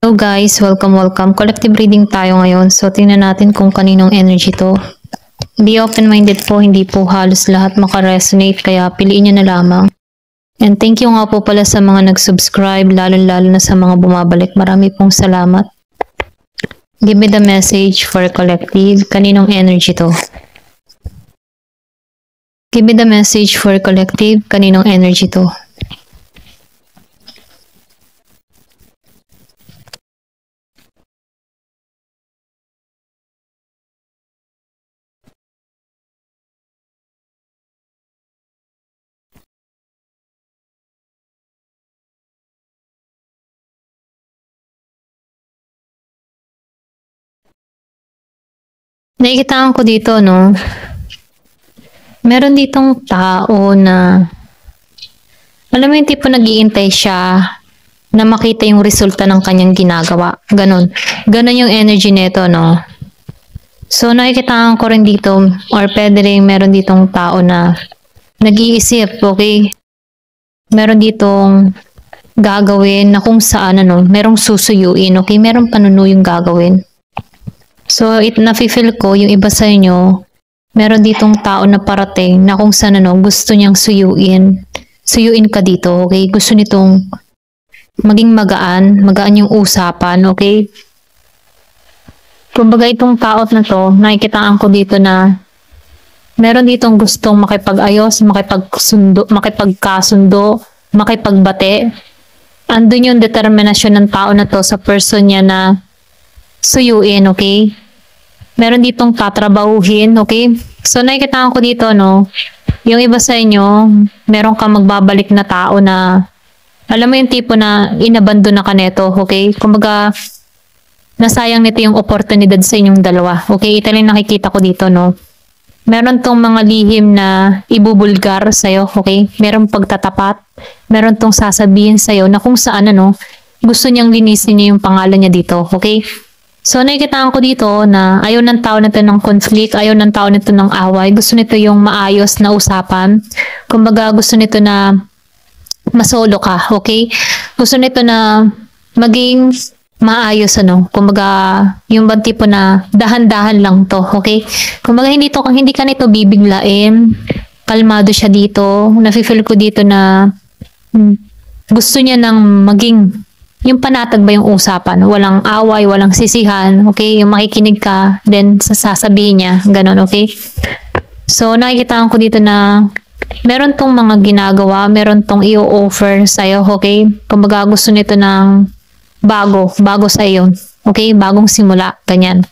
Hello guys, welcome. Collective reading tayo ngayon. So tingnan natin kung kaninong energy to. Be open-minded po, hindi po halos lahat makaresonate kaya piliin nyo na lamang. And thank you nga po pala sa mga nag-subscribe, lalo na sa mga bumabalik. Marami pong salamat. Give me the message for collective. Kaninong energy to? Give me the message for collective. Kaninong energy to? Nakikitaan ko dito, no? Meron ditong tao na, alam mo yung tipo nag-iintay siya na makita yung resulta ng kanyang ginagawa. Ganon yung energy nito, no? So, nakikitaan ko rin dito, or pwede rin meron ditong tao na nag-iisip, okay? Meron ditong gagawin na kung saan, merong susuyuin, okay? Merong panunuyong gagawin. So, nafe-feel ko, yung iba sa inyo, meron ditong tao na parating na kung saan gusto niyang suyuin. Suyuin ka dito, okay? Gusto nitong maging magaan yung usapan, okay? Kumbaga itong tao na to, nakikitaan ko dito na meron ditong gustong makipag-ayos, makipagkasundo, makipagbate. Andun yung determinasyon ng tao na to sa person niya na suyuin, okay? Meron ditong tatrabahuhin, okay? So, nakikitaan ko dito, no? Yung iba sa inyo, meron kang magbabalik na tao na, alam mo yung tipo na inabandon na ka neto, okay? Kumbaga, nasayang nito yung oportunidad sa inyong dalawa, okay? Ito lang nakikita ko dito, no? Meron tong mga lihim na ibubulgar sa'yo, okay? Meron pagtatapat, meron tong sasabihin sa'yo na kung saan, gusto niyang linisin niya yung pangalan niya dito, okay? So, nakikitaan ko dito na ayaw ng tao nito ng conflict, ayaw ng tao nito ng away. Gusto nito yung maayos na usapan. Kumbaga, gusto nito na masolo ka, okay? Gusto nito na maging maayos, Kumbaga, yung bang tipo na dahan-dahan lang to, okay? Kumbaga, hindi ka nito bibiglain. Kalmado siya dito. Nafe-feel ko dito na gusto niya nang maging yung panatag ba yung usapan, walang away, walang sisihan, okay? Yung makikinig ka, then sasabihin niya, ganun, okay? So, nakikitaan ko dito na meron tong mga ginagawa, meron tong i-offer sa'yo, okay? Kumbaga gusto nito ng bago sa iyo, okay? Bagong simula, ganyan.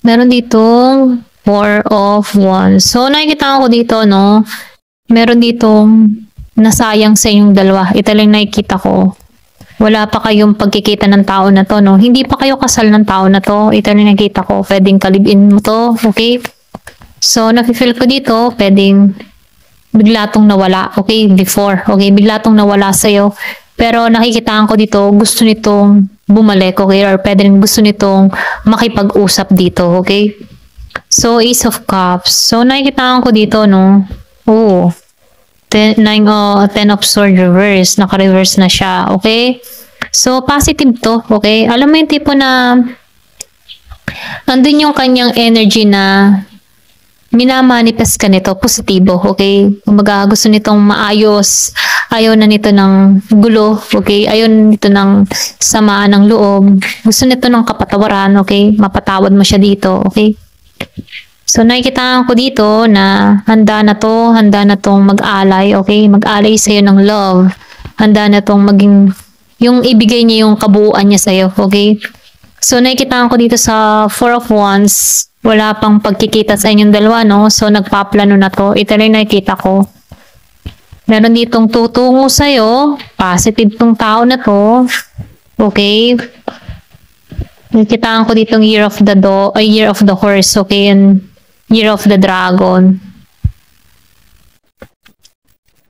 Meron ditong 4 of Wands. So, nakikitaan ko dito, no? Meron ditong nasayang sa inyong dalawa. Ito lang nakikita ko. Wala pa kayong pagkikita ng tao na to, no? Hindi pa kayo kasal ng tao na to. Ito lang nakikita ko. Pwedeng kalibin mo to, okay? So, nafe-feel ko dito, pwedeng bigla tong nawala, okay? Before, okay? Bigla tong nawala sa'yo. Pero nakikitaan ko dito, gusto nitong bumalik, okay? Or pwedeng gusto nitong makipag-usap dito, okay? So, Ace of Cups. So, nakikitaan ko dito, no? Oo. 10 of Swords reverse. Naka-reverse na siya. Okay? So, positive to. Okay? Alam mo yung tipo na andun yung kanyang energy na minamanifest ka nito. Positibo. Okay? Kumbaga, gusto nitong maayos. Ayaw na nito ng gulo. Okay? Ayaw na nito ng samaan ng loob. Gusto nito ng kapatawaran. Okay? Mapatawad mo siya dito. Okay? So, nakikitaan ko dito na handa na tong mag-alay, okay? Mag-alay sa'yo ng love. Handa na tong maging, yung ibigay niya yung kabuuan niya sa'yo, okay? So, nakikitaan ko dito sa 4 of Wands, wala pang pagkikita sa inyong dalawa, no? So, nagpaplano na to. Ito lang nakikita ko. Meron ditong tutungo sa'yo. Positive tong tao na to. Okay? Nakikitaan ko ditong Year of the Horse, okay? And Year of the Dragon.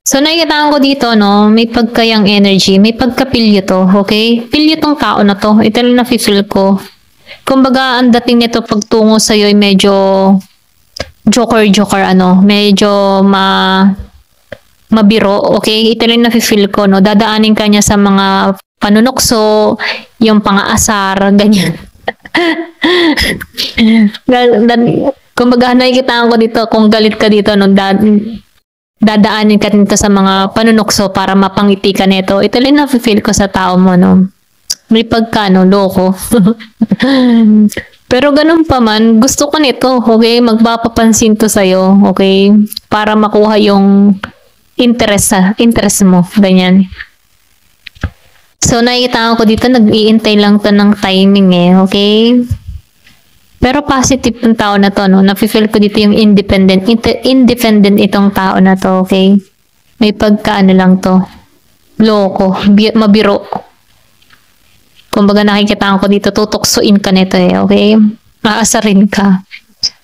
So, nakikitaan ko dito, no? May pagkayang energy. May pagkapilyo to, okay? Pilyo tong tao na to. Ito lang na-feel ko. Kumbaga, ang dating nito pagtungo sa'yo ay medyo joker, medyo mabiro, okay? Ito lang na-feel ko, no? Dadaanin ka niya sa mga panunokso, yung pang-aasar, ganyan. Kumbaga, nakikita ko dito, kung galit ka dito, no, dadaanin ka dito sa mga panunokso para mapangiti ka nito. Ito lang na-feel ko sa tao mo, no. May pagka, no, loko. Pero ganun pa man, gusto ko nito, okay? Magpapapansin to sa'yo, okay? Para makuha yung interest mo, ganyan. So, nakikita ko dito, nag-iintay lang to ng timing eh, okay? Pero positive yung tao na to, no? Nafe-feel ko dito yung independent itong tao na to, okay? May pagkaano lang to. Loko, mabiro. Kumbaga nakikita ko dito, tutuksuin ka nito eh, okay? Aasarin ka.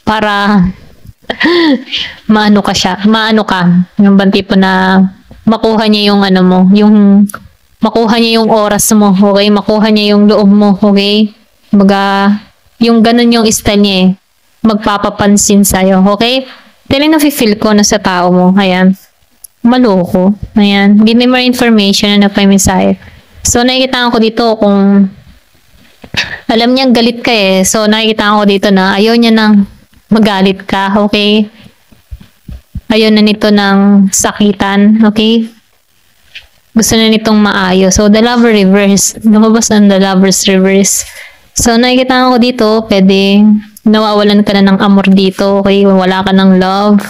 Para maano ka. Yung tipo na makuha niya yung ano mo, yung makuha niya yung oras mo, okay? Makuha niya yung loob mo, okay? Kumbaga, yung ganun yung style niya eh. Magpapapansin sa'yo, okay? Talagang nafe-feel ko na sa tao mo. Ayan. Maloko. Ayan. Give me more information na pa yung mensahe. So, nakikita ko dito kung alam niyang galit ka eh. So, nakikita ko dito na ayaw niya nang magalit ka, okay? Ayaw na nito ng sakitan, okay? Gusto na nitong maayos. So, the lover reverse. Lumabas ang the lover's reverse. So, nakikita ko dito, pwede nawawalan ka na ng amor dito, okay? Wala ka ng love.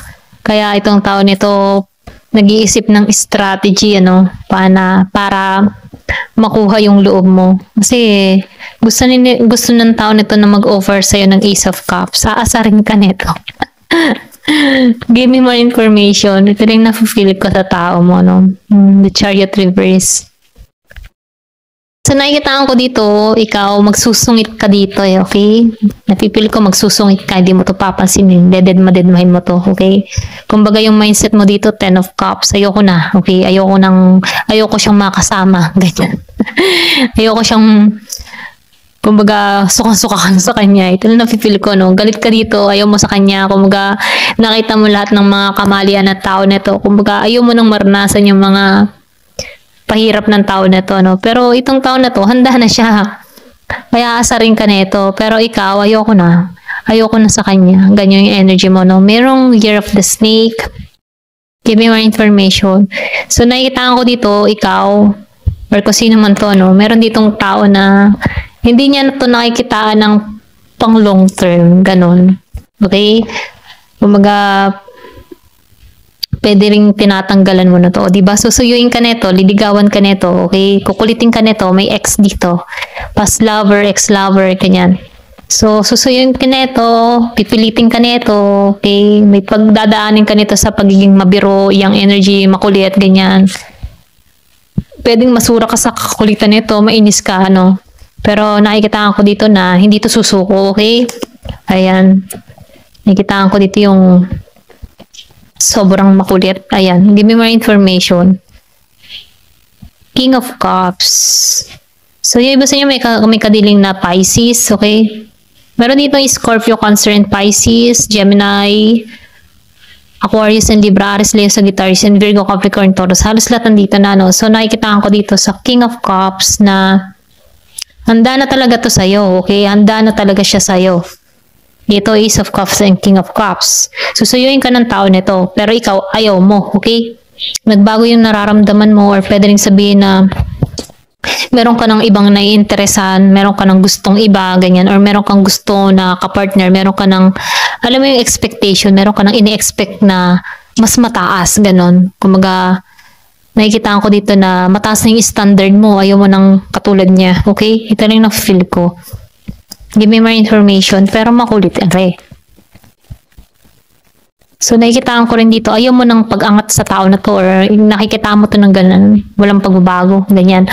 Kaya itong tao nito, nag-iisip ng strategy, ano, para makuha yung loob mo. Kasi, gusto ng tao nito na mag-offer sa'yo ng Ace of Cups. Aasarin ka nito. Give me more information. Ito rin na-feel ko sa tao mo, no? The Chariot Reverse. So, nakikita ko dito, ikaw, magsusungit ka dito eh, okay? Napipil ko magsusungit ka, hindi mo to papansinin, dededmahin mo to, okay? Kumbaga yung mindset mo dito, 10 of Cups, ayoko na, okay? Ayoko siyang makasama, ganyan. Ayoko siyang, kumbaga, suka-suka ka sa kanya. Ito na napipil ko, no? Galit ka dito, ayaw mo sa kanya, kumbaga, nakita mo lahat ng mga kamalian at tao nito, kumbaga, ayaw mo nang maranasan yung mga pahirap ng tao na to, no? Pero itong tao na to, handa na siya. Kaya asarin ka nito. Pero ikaw, ayoko na. Ayoko na sa kanya. Ganyan yung energy mo, no? Merong Year of the Snake. Give me more information. So, nakikita ko dito, ikaw, or kung sino man to, no? Meron ditong tao na hindi niya to nakikitaan ng pang long term. Ganon. Okay? Kumaga, pwede ring tinatanggalan mo na to. Diba? Susuyuin ka neto, liligawan ka neto, okay? Kukulitin ka neto, may ex dito. Past lover, ex-lover, kanyan. So, susuyuin ka neto, pipilitin ka neto, okay? May pagdadaanin ka neto sa pagiging mabiro, yung energy, makulit, ganyan. Pwedeng masura ka sa kakulitan neto, mainis ka, ano? Pero nakikita ko dito na hindi to susuko, okay? Ayan. Nakikita ko dito yung sobrang makulit. Ayan. Give me more information. King of Cups. So, yung iba sa inyo may kadiling na Pisces. Okay? Meron dito yung Scorpio, Cancer, and Pisces. Gemini, Aquarius, and Libra, Aries, Leo, Sagittarius, and Virgo, Capricorn, Taurus. Halos lahat nandito na, no? So, nakikita ko dito sa King of Cups na handa na talaga to sa'yo. Okay? Handa na talaga siya sa'yo. Ito, Ace of Cups and King of Cups. Susuyuin ka ng tao nito, pero ikaw, ayaw mo, okay? Nagbago yung nararamdaman mo, or pwede rin sabihin na meron ka ng ibang naiinteresan, meron ka ng gustong iba, ganyan, or meron kang gusto na kapartner, meron ka ng, alam mo yung expectation, meron ka ng ini-expect na mas mataas, ganon. Kumaga, nakikita ko dito na mataas na yung standard mo, ayaw mo ng katulad niya, okay? Ito lang yung na-feel ko. Give me more information, pero makulit, okay? So, nakikitaan ko rin dito, ayaw mo ng pag-angat sa tao na to, or nakikita mo to ng ganun, walang pagbabago, ganyan.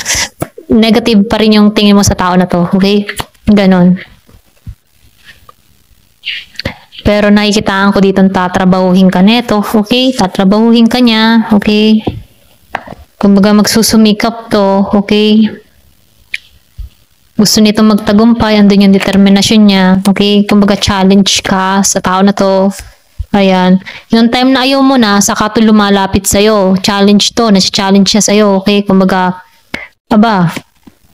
Negative pa rin yung tingin mo sa tao na to, okay? Ganon. Pero nakikitaan ko dito, tatrabahuhin ka neto, okay? Tatrabahuhin ka niya, okay? Kumbaga magsusumikap to, okay? Gusto nito magtagumpay, andun yung determinasyon niya. Okay? Kumbaga challenge ka sa tao na to. Ayan. Yung time na ayaw mo na, saka to lumalapit sa'yo. Challenge to, nasi-challenge siya sa'yo. Okay? Kumbaga, aba,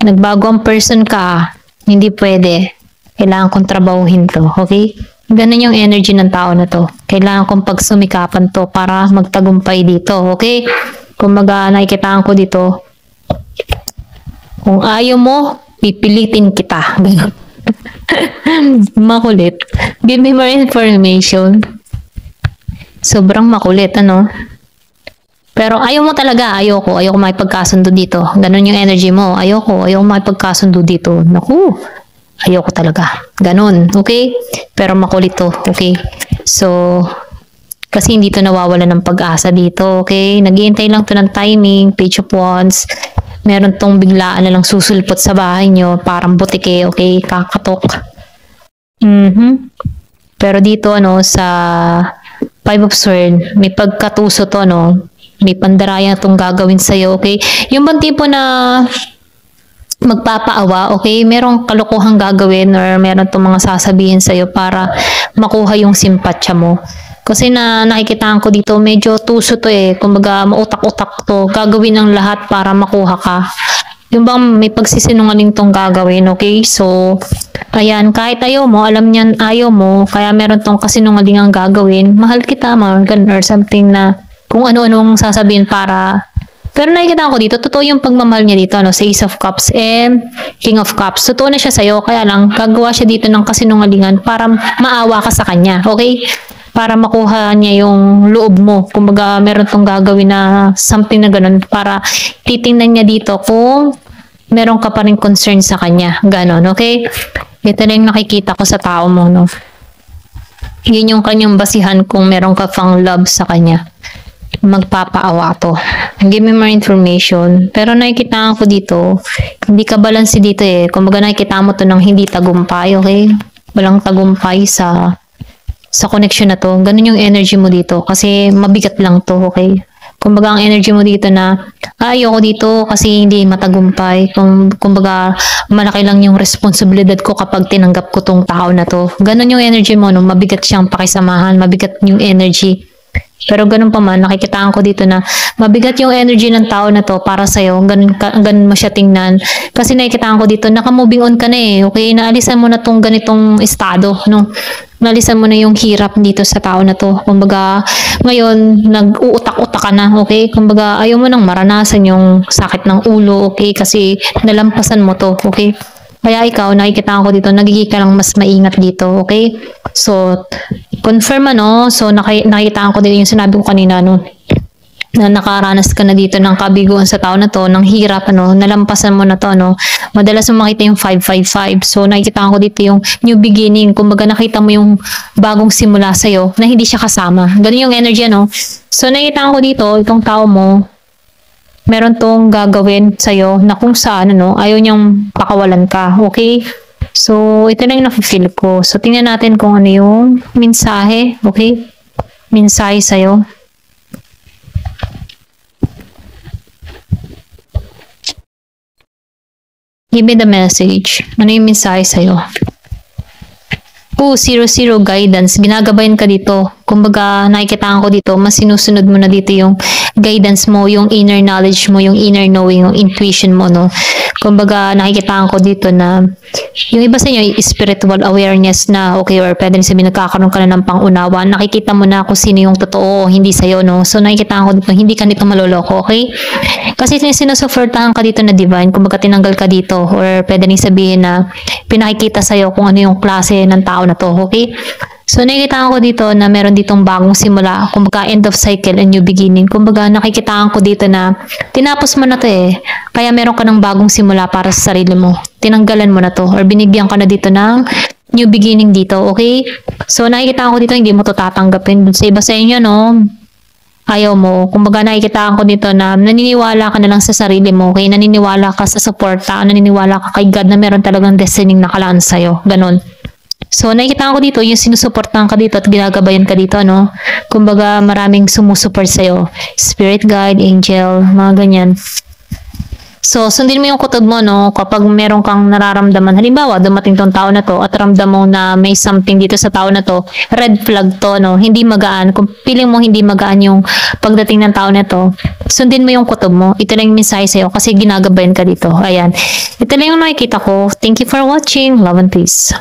Nagbago ang person ka, hindi pwede. Kailangan kong trabahuhin to, okay? Ganun yung energy ng tao na to. Kailangan kong pagsumikapan to para magtagumpay dito, okay? Kung nakikitaan ko dito, kung ayaw mo, pipilitin kita. Makulit. Give me more information. Sobrang makulit, ano? Pero ayaw mo talaga, ayoko makipagkasundo dito. Ganon yung energy mo. Ayoko makipagkasundo dito. Naku, ayoko talaga. Ganon, okay? Pero makulit to, okay? So, kasi hindi to nawawala ng pag-asa dito, okay? Naghihintay lang to ng timing, Page of Wands. Meron tong biglaan na lang susulpot sa bahay nyo, parang butike, okay? Kakatok. Pero dito, ano, sa Five of Swords, may pagkatuso to, ano, may pandaraya itong gagawin sa'yo, okay? Yung bang tipo na magpapaawa, okay? Merong kalokohang gagawin or meron itong mga sasabihin sa'yo para makuha yung simpatsya mo. Kasi nakikitaan ko dito, medyo tuso to eh. Kumbaga, mautak-utak to. Gagawin ang lahat para makuha ka. Yung bang may pagsisinungaling tong gagawin, okay? So, ayan, kahit ayaw mo, alam niyan ayaw mo, kaya meron tong kasinungaling ang gagawin. Mahal kita, mga ganun, or something na kung ano-anong sasabihin para... Pero nakikita ko dito, totoo yung pagmamahal niya dito, ano, sa Ace of Cups and King of Cups. Totoo na siya sa'yo, kaya lang, gagawa siya dito ng kasinungalingan para maawa ka sa kanya, okay? Para makuha niya yung loob mo. Kumbaga, meron tong gagawin na something na ganun para titingnan niya dito kung meron ka pa rin concern sa kanya. Ganon, okay? Ito na yung nakikita ko sa tao mo, no? Yun yung kanyang basihan kung meron ka pang love sa kanya. Magpapaawa to. Give me more information. Pero nakikita ko dito, hindi ka balance dito eh. Kumbaga nakikita mo to ng hindi tagumpay, okay? Walang tagumpay sa connection na to. Ganun yung energy mo dito kasi mabigat lang to, okay? Kumbaga ang energy mo dito na ayoko dito kasi hindi matagumpay. Kumbaga malaki lang yung responsibilidad ko kapag tinanggap ko tong tao na to. Ganun yung energy mo, no? Mabigat siyang pakisamahan, mabigat yung energy. Pero ganun pa man, nakikitaan ko dito na mabigat yung energy ng tao na to para sa'yo. Ganun mo siya tingnan. Kasi nakikitaan ko dito, naka-moving on ka na eh. Okay, naalisan mo na tong ganitong estado, no? Naalisan mo na yung hirap dito sa tao na to. Kumbaga, ngayon, nag-uutak-utak ka na, okay? Kumbaga, ayaw mo nang maranasan yung sakit ng ulo, okay? Kasi nalampasan mo to, okay? Kaya ikaw, nakikita ko dito, nagiging ka lang mas maingat dito, okay? So, confirm ano, so nakikita ko dito yung sinabi ko kanina, no? Na nakaranas ka na dito ng kabiguan sa tao na to, ng hirap, ano, nalampasan mo na to, ano, madalas mo makita yung 555. So, nakikita ko dito yung new beginning. Kumbaga, nakita mo yung bagong simula sa'yo na hindi siya kasama. Ganun yung energy, ano. So, nakikita ko dito, itong tao mo, meron tong gagawin sa'yo na kung saan, ano, ayaw niyang pakawalan ka, okay? So, ito na yung nafe-feel ko. So, tingnan natin kung ano yung mensahe, okay? Mensahe sa'yo. Give me the message. Ano yung mensahe sa'yo? 0-0 guidance. Ginagabayan ka dito. Kumbaga, nakikitaan ko dito, mas sinusunod mo na dito yung guidance mo, yung inner knowledge mo, yung inner knowing, yung intuition mo, no? Kumbaga, nakikitaan ko dito na yung iba sa inyo, spiritual awareness na, okay, or pwede rin sabihin, nagkakaroon ka na ng pangunawa, nakikita mo na kung sino yung totoo o hindi sa'yo, no? So, nakikitaan ko dito, hindi ka nito maloloko, okay? Kasi sinusuportahan ka dito na divine, kumbaga tinanggal ka dito, or pwede rin sabihin na pinakikita sa'yo kung ano yung klase ng tao na to, okay? So, nakikita ko dito na meron ditong bagong simula. Kumbaga, end of cycle and new beginning. Kumbaga, nakikita ko dito na tinapos mo na to eh. Kaya meron ka ng bagong simula para sa sarili mo. Tinanggalan mo na to or binigyan ka na dito ng new beginning dito, okay? So, nakikita ko dito, hindi mo to tatanggapin. Sa iba sa inyo, no? Ayaw mo. Kumbaga, nakikita ko dito na naniniwala ka na lang sa sarili mo, okay? Naniniwala ka sa suporta, naniniwala ka kay God na meron talagang destiny na nakalaan sa'yo. Ganon. So, nakikita ko dito, yung sinusuportahan ka dito at ginagabayan ka dito, no? Kumbaga, maraming sumusuport sa'yo. Spirit guide, angel, mga ganyan. So, sundin mo yung kutob mo, no? Kapag meron kang nararamdaman, halimbawa, dumating tong tao na to at ramdam mo na may something dito sa tao na to, red flag to, no? Hindi magaan. Kung feeling mo hindi magaan yung pagdating ng tao na to, sundin mo yung kutob mo. Ito lang yung mensahe sa'yo kasi ginagabayan ka dito. Ayan. Ito lang yung nakikita ko. Thank you for watching. Love and peace.